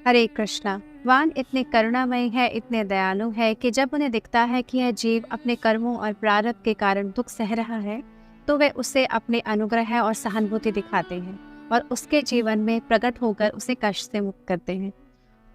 हरे कृष्णा। भगवान इतने करुणामय है, इतने दयालु है कि जब उन्हें दिखता है कि यह जीव अपने कर्मों और प्रारब्ध के कारण दुख सह रहा है, तो वे उसे अपने अनुग्रह और सहानुभूति दिखाते हैं और उसके जीवन में प्रकट होकर उसे कष्ट से मुक्त करते हैं।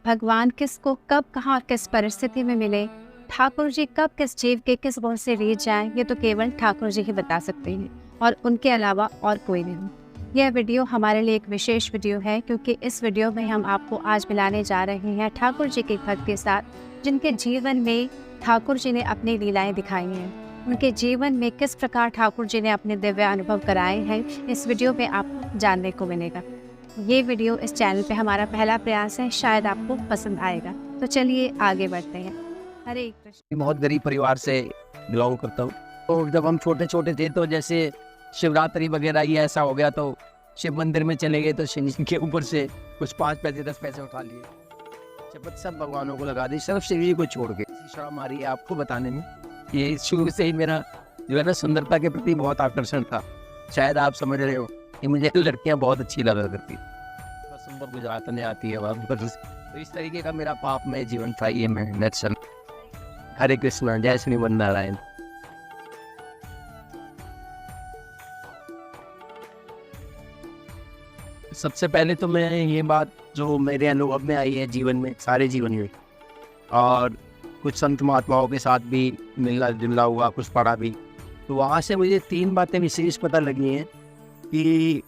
भगवान किसको कब कहाँ और किस परिस्थिति में मिले, ठाकुर जी कब किस जीव के किस गुण से रीझ जाएं, ये तो केवल ठाकुर जी ही बता सकते हैं और उनके अलावा और कोई नहीं। यह वीडियो हमारे लिए एक विशेष वीडियो है, क्योंकि इस वीडियो में हम आपको आज मिलाने जा रहे हैं ठाकुर जी के भक्त के साथ, जिनके जीवन में ठाकुर जी ने अपनी लीलाएं दिखाई हैं। उनके जीवन में किस प्रकार ठाकुर जी ने अपने दिव्य अनुभव कराए हैं, इस वीडियो में आपको जानने को मिलेगा। ये वीडियो इस चैनल पे हमारा पहला प्रयास है, शायद आपको पसंद आएगा। तो चलिए आगे बढ़ते हैं। हरे कृष्ण। बहुत गरीब परिवार से बिलोंग करता हूँ। तो जब हम छोटे छोटे थे तो जैसे शिवरात्रि वगैरह ये ऐसा हो गया तो शिव मंदिर में चले गए तो शिव जी के ऊपर से कुछ 5 पैसे 10 पैसे उठा लिए, शपथ सब भगवानों को लगा दी, सिर्फ शिव जी को छोड़ के। शर्म आ रही है आपको बताने में, ये शुरू से ही मेरा जो है ना सुंदरता के प्रति बहुत आकर्षण था। शायद आप समझ रहे हो कि मुझे लड़कियां बहुत अच्छी लगा करती, बस सुंदर गुजरात नहीं आती है वहाँ। तो इस तरीके का मेरा पापमय जीवन था ये। मैं दर्शन। हरे कृष्ण, जय श्री नारायण। सबसे पहले तो मैं ये बात जो मेरे अनुभव में आई है जीवन में, सारे जीवन में, और कुछ संत महात्माओं के साथ भी मिलना जुलना हुआ, कुछ पढ़ा भी, तो वहाँ से मुझे 3 बातें विशेष पता लगी हैं कि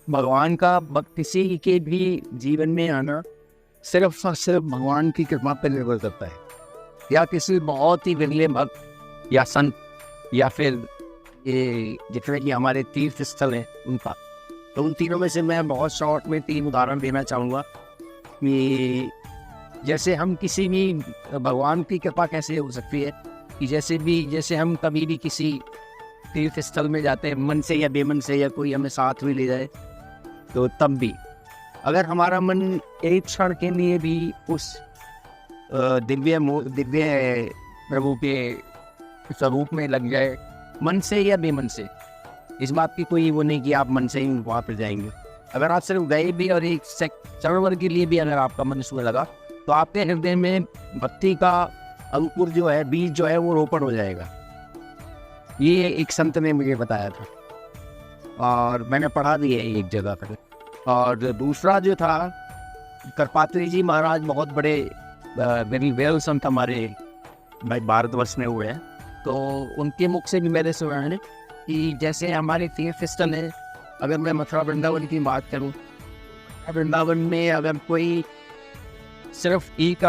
भगवान का किसी के भी जीवन में आना सिर्फ और सिर्फ भगवान की कृपा पर निर्भर करता है, या किसी बहुत ही विरले भक्त या संत, या फिर ये जितने कि हमारे तीर्थ स्थल हैं उनका। तो उन तीनों में से मैं बहुत शॉर्ट में 3 उदाहरण देना चाहूँगा कि जैसे हम किसी भी भगवान की कृपा कैसे हो सकती है कि जैसे हम कभी भी किसी तीर्थ स्थल में जाते हैं, मन से या बेमन से, या कोई हमें साथ भी ले जाए, तो तब भी अगर हमारा मन एक क्षण के लिए भी उस दिव्य प्रभु के स्वरूप में लग जाए, मन से या बेमन से, इस बात की कोई वो नहीं कि आप मन से ही वहाँ पर जाएंगे। अगर आप सिर्फ गए भी और एक क्षण भर के लिए भी अगर आपका मन उसमें लगा, तो आपके हृदय में भक्ति का अंकुर जो है, बीज जो है, वो रोपण हो जाएगा। ये एक संत ने मुझे बताया था और मैंने पढ़ा भी है एक जगह पर। और दूसरा जो था, करपात्री जी महाराज बहुत बड़े वेरी वेल संत हमारे भाई भारतवर्ष में हुए हैं, तो उनके मुख से भी मैंने सुना है कि जैसे हमारे तीर्थ स्थल है, अगर मैं मथुरा वृंदावन की बात करूं, वृंदावन में अगर कोई सिर्फ एक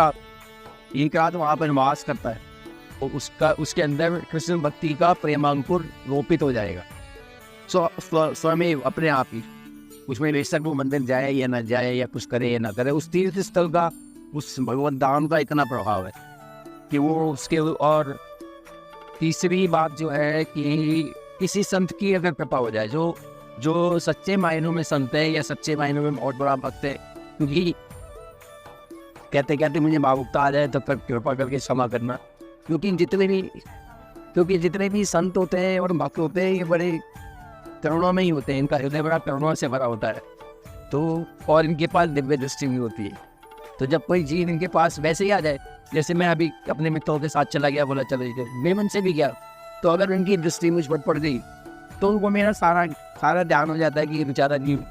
रात वहाँ पर निवास करता है, तो उसके अंदर कृष्ण भक्ति का प्रेमांकुर रोपित हो जाएगा स्वयं अपने आप ही। उसमें बेशक वो मंदिर जाए या ना जाए, या कुछ करे या ना करे, उस तीर्थ स्थल का, उस भगवत धाम का इतना प्रभाव है कि वो उसके। और तीसरी बात जो है कि किसी संत की अगर कृपा हो जाए, जो सच्चे मायनों में संत है या सच्चे मायनों में बहुत बड़ा भक्त है, क्योंकि कहते कहते मुझे भावुकता आ जाए तो फिर कृपा करके क्षमा करना, क्योंकि जितने भी संत होते हैं और भक्त होते हैं, ये बड़े करुणा में ही होते हैं, इनका हृदय बड़ा करुणा से भरा होता है, तो और इनके पास दिव्य दृष्टि भी होती है। तो जब कोई जीव इनके पास वैसे ही आ जाए, जैसे मैं अभी अपने मित्रों के साथ चला गया, बोला चले गए, बेमन से भी गया, तो अगर उनकी दृष्टि मुझ पर पड़ गई, तो उनको मेरा सारा ध्यान हो जाता है कि ये बेचारा जीव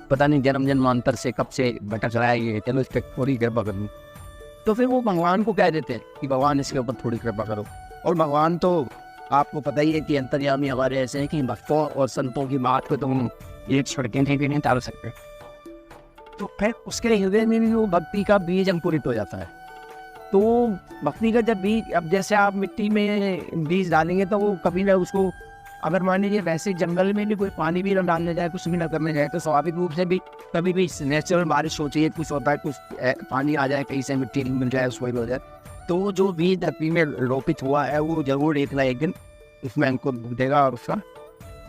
पता नहीं जन्म जन्मांतर से कब से भटक रहा है, ये चलो इस पर थोड़ी कृपा करूँ। तो फिर वो भगवान को कह देते हैं कि भगवान इसके ऊपर थोड़ी कृपा करो। और भगवान तो आपको पता ही है कि अंतर्यामी हमारे ऐसे हैं कि भक्तों और संतों की बात को तो हम एक छिड़के नहीं टाल सकते। तो फिर उसके हृदय में भी वो भक्ति का बीज अंकुरित हो जाता है। तो भक्ति का जब बीज, अब जैसे आप मिट्टी में बीज डालेंगे तो वो कभी ना उसको, अगर मान लीजिए वैसे जंगल में भी कोई पानी भी ना डालने जाए, कुछ भी ना करने जाए, तो स्वाभाविक रूप से भी कभी भी नेचुरल बारिश होती है, कुछ होता है, कुछ पानी आ जाए, कहीं से मिट्टी मिल जाए, उसको हो जाए, तो जो बीज धरती में रोपित हुआ है वो जरूर एक ना एक दिन उसमें अंकुर देगा और उसका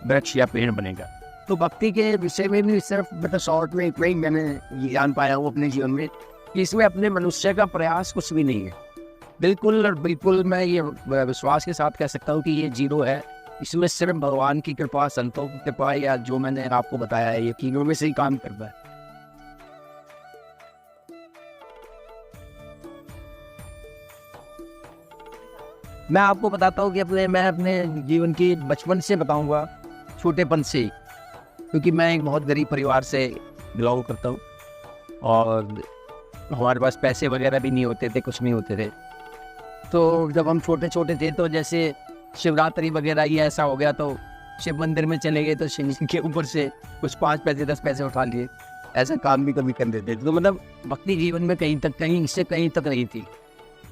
वृक्ष या पेड़ बनेगा। तो भक्ति के विषय में भी सिर्फ मतलब शॉर्ट में इतना ही मैंने जान पाया हूँ अपने जीवन में कि इसमें अपने मनुष्य का प्रयास कुछ भी नहीं है। बिल्कुल और बिल्कुल मैं ये विश्वास के साथ कह सकता हूँ कि ये जीरो है। इसमें सिर्फ भगवान की कृपा, संतों की कृपा, या जो मैंने आपको बताया है, ये तीनों में से ही काम करता है। मैं आपको बताता हूँ कि मैं अपने जीवन की बचपन से बताऊँगा, छोटेपन से ही, क्योंकि मैं एक बहुत गरीब परिवार से बिलोंग करता हूँ और हमारे पास पैसे वगैरह भी नहीं होते थे, कुछ नहीं होते थे। तो जब हम छोटे छोटे थे तो जैसे शिवरात्रि वगैरह ये ऐसा हो गया तो शिव मंदिर में चले गए तो शिव जी के ऊपर से कुछ 5 पैसे 10 पैसे उठा लिए, ऐसा काम भी कभी कर देते थे। तो मतलब भक्ति जीवन में कहीं से कहीं तक नहीं थी,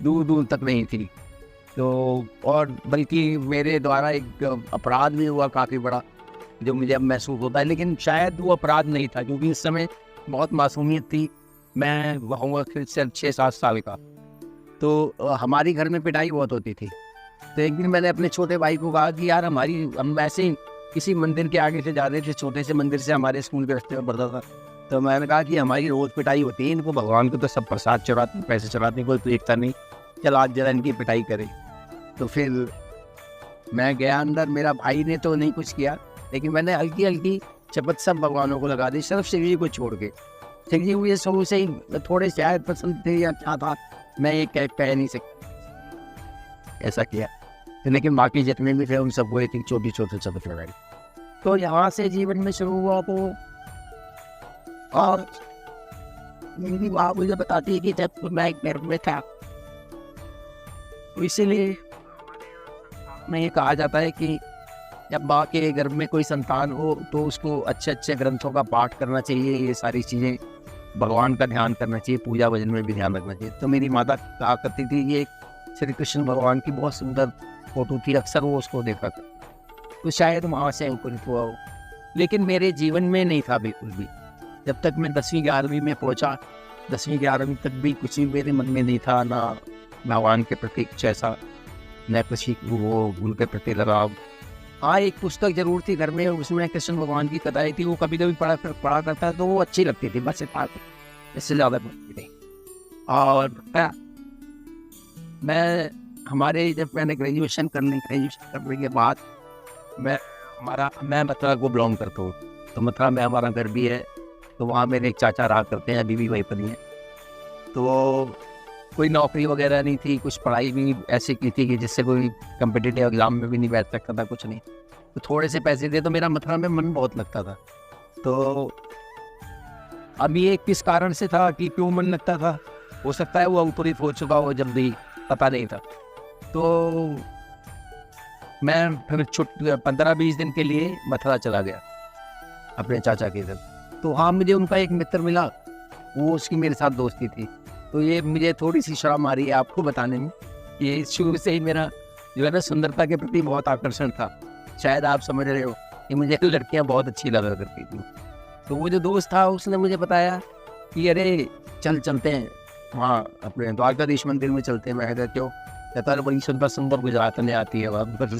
दूर दूर तक नहीं थी। तो और बल्कि मेरे द्वारा एक अपराध भी हुआ काफ़ी बड़ा, जो मुझे अब महसूस होता है, लेकिन शायद वो अपराध नहीं था क्योंकि उस समय बहुत मासूमियत थी। मैं होऊंगा फिर से 6-7 साल का। तो हमारी घर में पिटाई बहुत होती थी। तो एक दिन मैंने अपने छोटे भाई को कहा कि यार हम ऐसे ही किसी मंदिर के आगे से जा रहे थे, छोटे से मंदिर से हमारे स्कूल के रास्ते में पड़ता था। तो मैंने कहा कि हमारी रोज़ पिटाई होती है, इनको भगवान को तो सब प्रसाद चढ़ाते पैसे चढ़ाते कोई देखता नहीं, चल आज जरा इनकी पिटाई करें। तो फिर मैं गया अंदर, मेरा भाई ने तो नहीं कुछ किया, लेकिन मैंने हल्की हल्की शपथ सब भगवानों को लगा दी, सिर्फ शिव जी को छोड़ के। शिव जी मुझे शुरू से ही थोड़े शायद पसंद थे या क्या था, मैं ये कह नहीं सकता, ऐसा किया। लेकिन बाकी जितने भी थे उन सबको एक छोटी छोटी शपथ लगाई। तो यहाँ से जीवन में शुरू हुआ। तो और मेरी माँ मुझे बताती है कि जब मैं एक घर में था, तो इसीलिए मैं ये कहा जाता है कि जब माँ के घर में कोई संतान हो तो उसको अच्छे अच्छे ग्रंथों का पाठ करना चाहिए, ये सारी चीज़ें, भगवान का ध्यान करना चाहिए, पूजा भजन में भी ध्यान रखना चाहिए। तो मेरी माता कहा करती थी, ये श्री कृष्ण भगवान की बहुत सुंदर फोटो थी, अक्सर वो उसको देखा था। तो शायद वहाँ से अंकुरित हुआ हो, लेकिन मेरे जीवन में नहीं था बिल्कुल भी। जब तक मैं 10वीं 11वीं में पहुँचा, 10वीं 11वीं तक भी कुछ भी मेरे मन में नहीं था, ना भगवान के प्रति कुछ ऐसा, न किसी वो उनके प्रति लगाव। हाँ, एक पुस्तक जरूर थी घर में, उसमें कृष्ण भगवान की कथाएं थी, वो कभी कभी पढ़ा करता तो वो अच्छी लगती थी, बस इससे ज़्यादा पढ़ती थी। और जब मैंने ग्रेजुएशन करने के बाद मैं मथुरा को बिलोंग करता हूँ। तो मथुरा में हमारा घर भी है, तो वहाँ मेरे एक चाचा रहा करते हैं, अभी भी वहीं पर ही हैं। तो कोई नौकरी वगैरह नहीं थी, कुछ पढ़ाई भी ऐसे की थी कि जिससे कोई कम्पिटिटिव एग्जाम में भी नहीं बैठ सकता था, कुछ नहीं। तो थोड़े से पैसे थे, तो मेरा मथुरा में मन बहुत लगता था। तो अब ये किस कारण से था कि क्यों मन लगता था, हो सकता है वो अंकुरित हो चुका हो, जब भी पता नहीं था। तो मैं फिर 15-20 दिन के लिए मथुरा चला गया अपने चाचा के घर। तो हाँ, मुझे उनका एक मित्र मिला, वो उसकी मेरे साथ दोस्ती थी। तो ये मुझे थोड़ी सी शर्म आ रही है आपको बताने में, ये शुरू से ही मेरा जो है ना सुंदरता के प्रति बहुत आकर्षण था। शायद आप समझ रहे हो कि मुझे लड़कियां बहुत अच्छी लगा करती थी। तो वो जो दोस्त था उसने मुझे बताया कि अरे चलते हैं वहाँ अपने द्वारकाधीश मंदिर में चलते हैं। मैं क्यों? कहता है बड़ी सुंदर गुजरात में आती है वहाँ पर।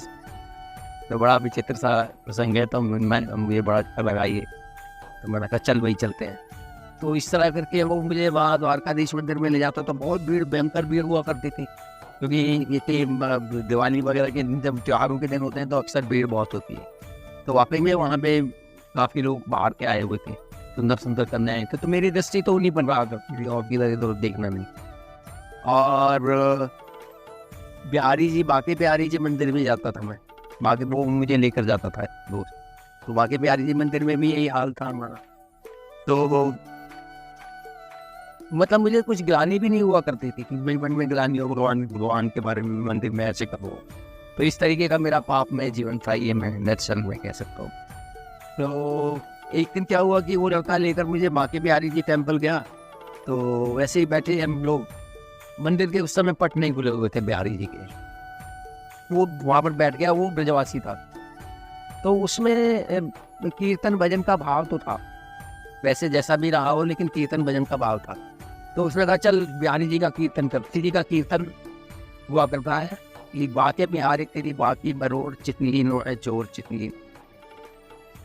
तो बड़ा विचित्र सा प्रसंग है, तो मुझे बड़ा अच्छा लगा ये। तो मैंने कहा चल वही चलते हैं। तो इस तरह करके वो मुझे वहाँ द्वारकाधीश मंदिर में ले जाता। तो बहुत भीड़, भयंकर भीड़ हुआ करती थी, क्योंकि ये दिवाली वगैरह के दिन, जब त्योहारों के दिन होते हैं तो अक्सर भीड़ बहुत होती है। तो वाकई में वहाँ पे काफ़ी लोग बाहर के आए हुए थे, सुंदर करने आए थे। तो मेरी दृष्टि तो नहीं बन रहा था और किधर तो देखना नहीं। और बिहारी जी, बाकी बिहारी जी मंदिर में जाता था मैं, बाकी वो मुझे लेकर जाता था दोस्त। तो बाकी बिहारी जी मंदिर में भी यही हाल था हमारा। तो मतलब मुझे कुछ ग्लानि भी नहीं हुआ करती थी कि मेरे मन में ग्लानि हो भगवान के बारे में, मंदिर में ऐसे करो। तो इस तरीके का मेरा पापमय जीवन था, ये मैं नेचुरल में कह सकता हूँ। तो एक दिन क्या हुआ कि वो लड़का लेकर मुझे बांके बिहारी जी टेम्पल गया। तो वैसे ही बैठे हम लोग, मंदिर के उस समय पट नहीं खुले हुए थे बिहारी जी के, वो वहाँ पर बैठ गया, वो ब्रजवासी था। तो उसमें कीर्तन भजन का भाव तो था, वैसे जैसा भी रहा हो, लेकिन कीर्तन भजन का भाव था। तो उसने कहा चल बिहारी जी का कीर्तन कर। जी का कीर्तन हुआ करता है कि बाके बिहारी तेरी बाकी बरोड़ चितनी नो है चोर चितनी।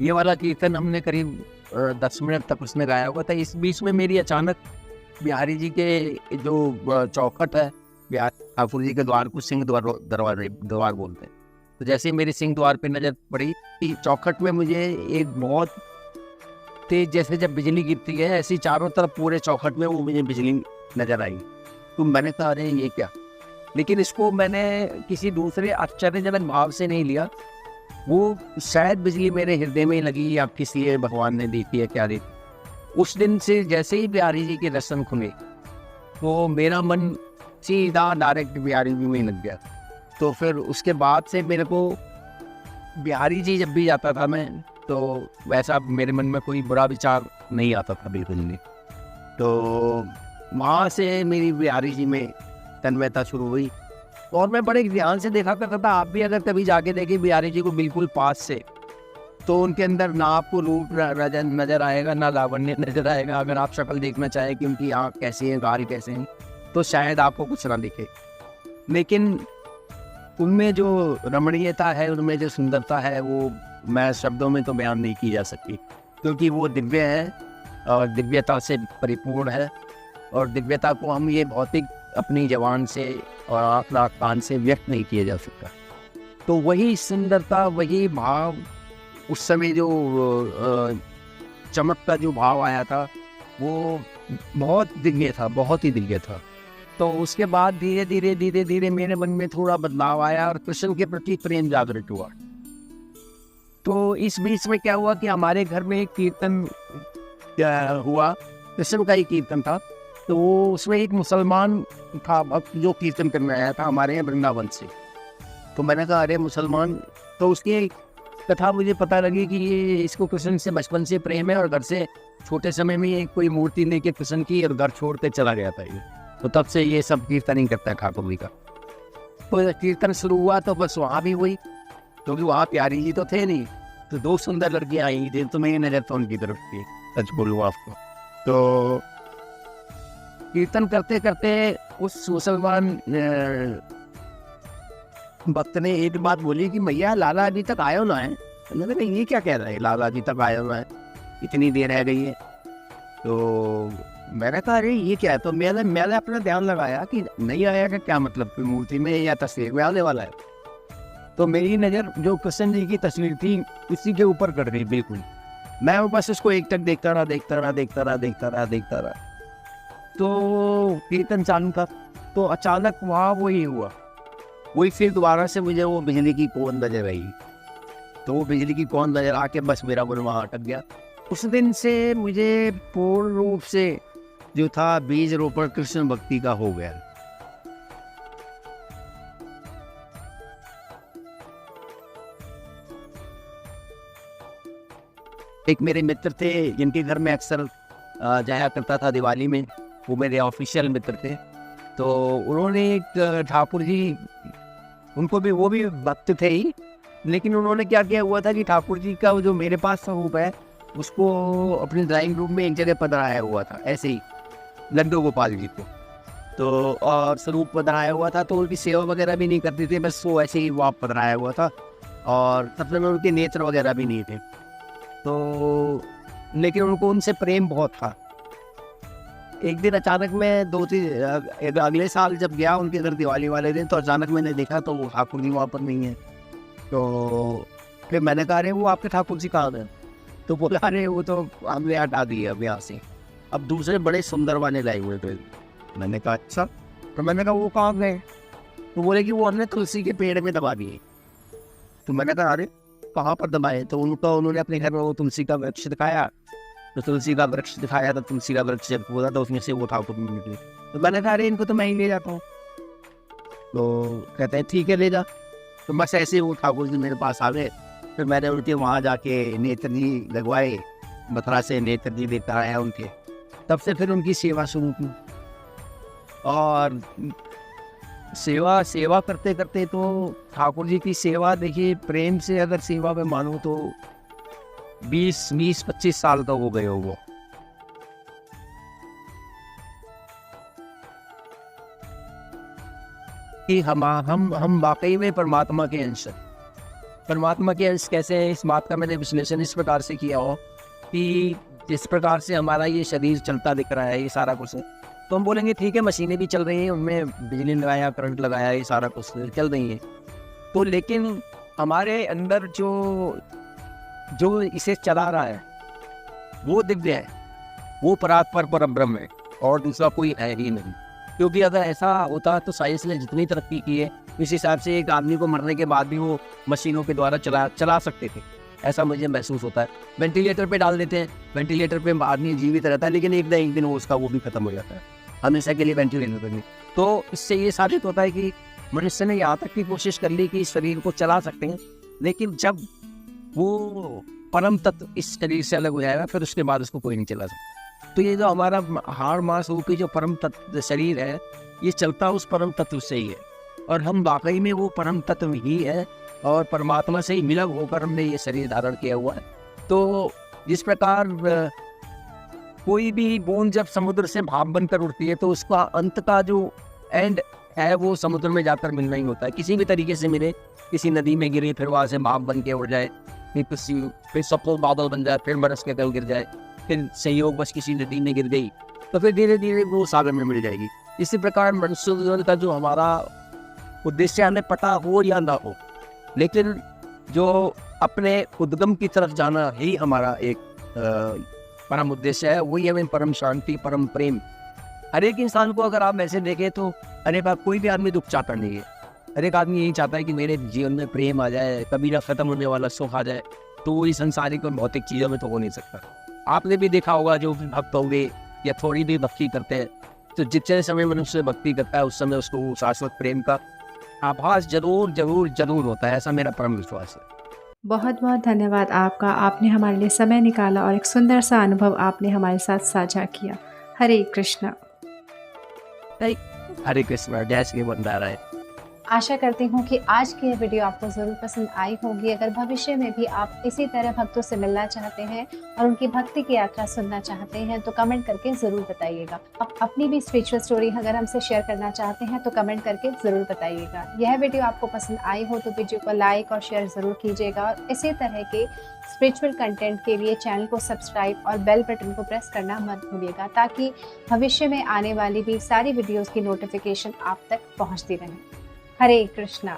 ये वाला कीर्तन हमने करीब 10 मिनट तक उसने गाया हुआ था। इस बीच में मेरी अचानक बिहारी जी के जो चौखट है, बिहार ठाकुर जी के द्वार को सिंह द्वार बोलते हैं। तो जैसे ही मेरी सिंह द्वार पे नज़र पड़ी कि चौखट में मुझे एक बहुत तेज, जैसे जब बिजली गिरती है ऐसी चारों तरफ पूरे चौखट में वो मुझे बिजली नजर आई। तो मैंने कहा अरे ये क्या? लेकिन इसको मैंने किसी दूसरे आश्चर्यजनक भाव से नहीं लिया। वो शायद बिजली मेरे हृदय में लगी या किसी भगवान ने दी थी या क्या दी थी। उस दिन से जैसे ही बिहारी जी के दर्शन खुले तो मेरा मन सीधा डायरेक्ट बिहारी जी में लग गया। तो फिर उसके बाद से मेरे को बिहारी जी जब भी जाता था मैं, तो वैसा मेरे मन में कोई बुरा विचार नहीं आता था बिल्कुल नहीं। तो वहाँ से मेरी बिहारी जी में तन्मयता शुरू हुई और मैं बड़े ध्यान से देखा करता था। आप भी अगर कभी जाके देखें बिहारी जी को बिल्कुल पास से, तो उनके अंदर ना आपको रूप नजर आएगा, ना लावण्य नजर आएगा। अगर आप शक्ल देखना चाहें कि उनकी आँख कैसी है, गाल कैसे हैं, तो शायद आपको कुछ ना दिखे। लेकिन उनमें जो रमणीयता है, उनमें जो सुंदरता है, वो मैं शब्दों में तो बयान नहीं की जा सकती, क्योंकि वो दिव्य है और दिव्यता से परिपूर्ण है। और दिव्यता को हम ये भौतिक अपनी जबान से और आँख नाक कान से व्यक्त नहीं किया जा सकता। तो वही सुंदरता, वही भाव, उस समय जो चमक का जो भाव आया था वो बहुत दिव्य था, बहुत ही दिव्य था। तो उसके बाद धीरे धीरे मेरे मन में थोड़ा बदलाव आया और कृष्ण के प्रति प्रेम जागृत हुआ। तो इस बीच में क्या हुआ कि हमारे घर में एक कीर्तन हुआ, कृष्ण का ही कीर्तन था। तो उसमें एक मुसलमान था भक्त जो कीर्तन करने आया था हमारे यहाँ वृंदावन से। तो मैंने कहा अरे मुसलमान, तो उसकी कथा मुझे पता लगी कि ये इसको कृष्ण से बचपन से प्रेम है और घर से छोटे समय में ये कोई मूर्ति लेके कृष्ण की और घर छोड़ के चला गया था ये। तो तब से ये सब कीर्तन ही करता है ठाकुर जी का। तो कीर्तन शुरू हुआ तो बस वहाँ भी हुई, क्योंकि वहाँ प्यारी जी तो थे नहीं, तो दो सुंदर लड़कियाँ आई थी। तो मेरी नज़र तो उनकी तरफ थी, सच बोलूँ आपको। तो कीर्तन करते करते उस मुसलमान भक्त ने एक बात बोली कि भैया लाला अभी तक आयो ना है। मैंने कहा ये क्या कह रहा है, लाला अभी तक आयो ना है, इतनी देर रह गई है। तो मैंने कहा अरे ये क्या है। तो मैंने अपना ध्यान लगाया कि नहीं आया का क्या मतलब, कोई मूर्ति में या तस्वीर में आने वाला है। तो मेरी नज़र जो कृष्ण जी की तस्वीर थी उसी के ऊपर कर गई बिल्कुल। मैं बस उसको एक टक देखता रहा। तो कीर्तन चालू था, तो अचानक वहाँ वही हुआ, वही फिर दोबारा से मुझे वो बिजली की कौन नजर आई। तो वो बिजली की कौन नजर आके बस मेरा मन वहाँ अटक गया। उस दिन से मुझे पूर्ण रूप से जो था बीज रोपण कृष्ण भक्ति का हो गया। एक मेरे मित्र थे जिनके घर में अक्सर जाया करता था दिवाली में, वो मेरे ऑफिशियल मित्र थे। तो उन्होंने एक ठाकुर जी, उनको भी वो भी भक्त थे ही, लेकिन उन्होंने क्या किया हुआ था कि ठाकुर जी का जो मेरे पास स्वरूप है उसको अपने ड्राइंग रूम में एक जगह पधराया हुआ था, ऐसे ही लड्डू गोपाल जी को। तो और स्वरूप पधराया हुआ था, तो उनकी सेवा वगैरह भी नहीं करते थे, बस वो ऐसे ही वो पधराया हुआ था। और तब में उनके नेत्र वगैरह भी नहीं थे। तो लेकिन उनको उनसे प्रेम बहुत था। एक दिन अचानक मैं अगले साल जब गया उनके घर दिवाली वाले दिन, तो अचानक मैंने देखा तो वो ठाकुर जी वहाँ पर नहीं है। तो फिर मैंने कहा अरे वो आपके ठाकुर जी कहाँ गए। तो बोला अरे वो तो हमने हटा दिए अब यहाँ से, अब दूसरे बड़े सुंदर वाले लाए हुए थे। मैंने कहा अच्छा। तो मैंने कहा वो कहाँ गए। तो बोले कि वो हमने तुलसी के पेड़ में दबा दिए। तो मैंने कहा अरे कहाँ पर दबाए। तो उन्होंने अपने घर में वो तुलसी का वृक्ष दिखाया। तो तुलसी का वृक्ष दिखाया, तो तुलसी का वृक्ष जब बोला तो उसमें से वो ठाकुर निकले। तो मैंने कहा अरे इनको तो मैं ही ले जाता हूँ। तो कहते हैं ठीक है ले जा। तो बस ऐसे ही वो ठाकुर जी मेरे पास आ गए। फिर मैंने उनके वहाँ जाके नेत्र जी लगवाए, मथुरा से नेत्र जी देता आया उनके। तब से फिर उनकी सेवा शुरू की। और सेवा करते करते तो ठाकुर जी की सेवा देखिए, प्रेम से अगर सेवा में मानो तो 20-25 साल तो हो गए हो वो। कि हम वाकई में परमात्मा के अंश हैं। परमात्मा के अंश कैसे हैं, इस बात का मैंने विश्लेषण इस प्रकार से किया हो कि जिस प्रकार से हमारा ये शरीर चलता दिख रहा है, ये सारा कुछ है, तो हम बोलेंगे ठीक है मशीनें भी चल रही हैं, उनमें बिजली लगाया, करंट लगाया, ये सारा कुछ चल रही है। तो लेकिन हमारे अंदर जो इसे चला रहा है वो दिव्य है, वो परात्पर परब्रह्म है और दूसरा कोई है ही नहीं। क्योंकि अगर ऐसा होता तो साइंस ने जितनी तरक्की की है इस हिसाब से एक आदमी को मरने के बाद भी वो मशीनों के द्वारा चला सकते थे, ऐसा मुझे महसूस होता है। वेंटिलेटर पे डाल देते हैं, वेंटिलेटर पे आदमी जीवित रहता है, लेकिन एक दिन वो भी खत्म हो जाता है, हमेशा के लिए वेंटिलेटर पे नहीं। तो इससे ये साबित होता है कि मनुष्य ने यहाँ तक की कोशिश कर ली कि इस शरीर को चला सकते हैं, लेकिन जब वो परम तत्व इस शरीर से अलग हो जाएगा फिर उसके बाद उसको कोई नहीं चला सकता। तो ये जो हमारा हाड़ मांस होकर जो परम तत्व शरीर है, ये चलता उस परम तत्व से ही है, और हम वाकई में वो परम तत्व ही है और परमात्मा से ही मिलन होकर हमने ये शरीर धारण किया हुआ है। तो जिस प्रकार कोई भी बूंद जब समुद्र से भाप बनकर उठती है तो उसका अंत का जो एंड है वो समुद्र में जाकर मिलना ही होता है, किसी भी तरीके से मिले, किसी नदी में गिरे फिर वहाँ से भाप बन के उड़ जाए, फिर सफेद बादल बन जाए, फिर बरस के तल गिर जाए, फिर संयोग बस किसी नदी में गिर गई तो फिर धीरे धीरे वो सागर में मिल जाएगी। इसी प्रकार मनुष्य जीवन का जो हमारा उद्देश्य हमें पता हो या ना हो, लेकिन जो अपने उद्गम की तरफ जाना ही हमारा एक परम उद्देश्य है, वही हमें परम शांति, परम प्रेम। हर एक इंसान को अगर आप ऐसे देखें तो अरे बात कोई भी आदमी दुख चाहता नहीं है, हर एक आदमी यही चाहता है कि मेरे जीवन में प्रेम आ जाए, कभी ना खत्म होने वाला सुख आ जाए। तो वो इस संसारिक और भौतिक चीज़ों में तो हो नहीं सकता। आपने भी देखा होगा जो भी भक्त होंगे या थोड़ी भी भक्ति करते हैं, तो जितने समय मनुष्य भक्ति करता है उस समय उसको शाश्वत प्रेम का आभास जरूर जरूर जरूर होता है, ऐसा मेरा परम विश्वास है। बहुत बहुत धन्यवाद आपका, आपने हमारे लिए समय निकाला और एक सुंदर सा अनुभव आपने हमारे साथ साझा किया। हरे कृष्णा। हरे कृष्णा। जय श्री वंदना। आशा करती हूँ कि आज की यह वीडियो आपको ज़रूर पसंद आई होगी। अगर भविष्य में भी आप इसी तरह भक्तों से मिलना चाहते हैं और उनकी भक्ति की यात्रा सुनना चाहते हैं तो कमेंट करके ज़रूर बताइएगा। आप अपनी भी स्पिरिचुअल स्टोरी अगर हमसे शेयर करना चाहते हैं तो कमेंट करके ज़रूर बताइएगा। यह वीडियो आपको पसंद आई हो तो वीडियो को लाइक और शेयर ज़रूर कीजिएगा, और इसी तरह के स्पिरिचुअल कंटेंट के लिए चैनल को सब्सक्राइब और बेल बटन को प्रेस करना मत भूलिएगा, ताकि भविष्य में आने वाली भी सारी वीडियोज़ की नोटिफिकेशन आप तक पहुँचती रहे। हरे कृष्णा।